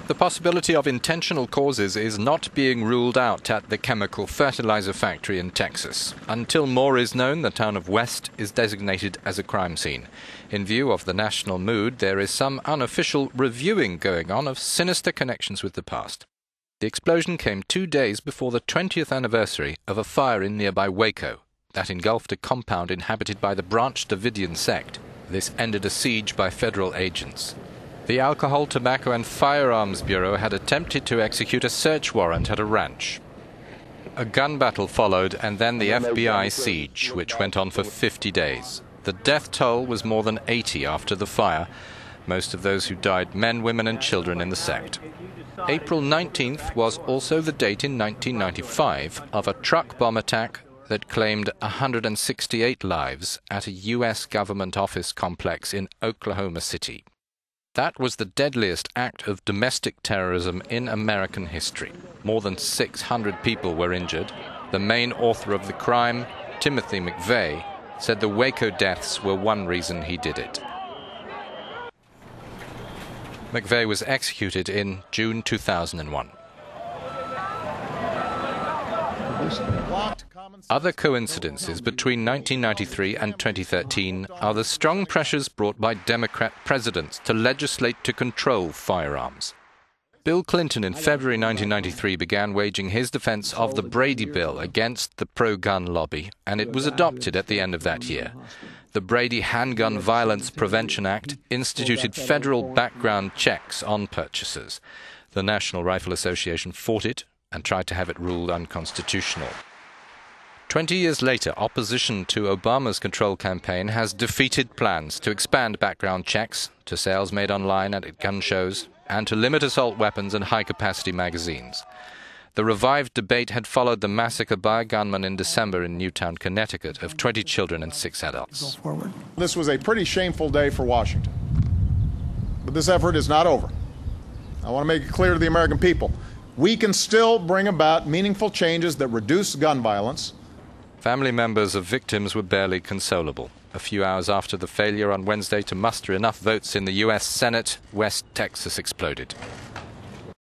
The possibility of intentional causes is not being ruled out at the chemical fertilizer factory in Texas. Until more is known, the town of West is designated as a crime scene. In view of the national mood, there is some unofficial reviewing going on of sinister connections with the past. The explosion came 2 days before the 20th anniversary of a fire in nearby Waco that engulfed a compound inhabited by the Branch Davidian sect. This ended a siege by federal agents. The Alcohol, Tobacco and Firearms Bureau had attempted to execute a search warrant at a ranch. A gun battle followed, and then the FBI siege, which went on for 50 days. The death toll was more than 80 after the fire, most of those who died men, women and children in the sect. April 19th was also the date in 1995 of a truck bomb attack that claimed 168 lives at a U.S. government office complex in Oklahoma City. That was the deadliest act of domestic terrorism in American history. More than 600 people were injured. The main author of the crime, Timothy McVeigh, said the Waco deaths were one reason he did it. McVeigh was executed in June 2001. Other coincidences between 1993 and 2013 are the strong pressures brought by Democrat presidents to legislate to control firearms. Bill Clinton in February 1993 began waging his defense of the Brady Bill against the pro-gun lobby, and it was adopted at the end of that year. The Brady Handgun Violence Prevention Act instituted federal background checks on purchasers. The National Rifle Association fought it and tried to have it ruled unconstitutional. 20 years later, opposition to Obama's control campaign has defeated plans to expand background checks to sales made online at gun shows and to limit assault weapons and high-capacity magazines. The revived debate had followed the massacre by a gunman in December in Newtown, Connecticut, of 20 children and 6 adults. This was a pretty shameful day for Washington. But this effort is not over. I want to make it clear to the American people, we can still bring about meaningful changes that reduce gun violence. Family members of victims were barely consolable. A few hours after the failure on Wednesday to muster enough votes in the U.S. Senate, West Texas exploded.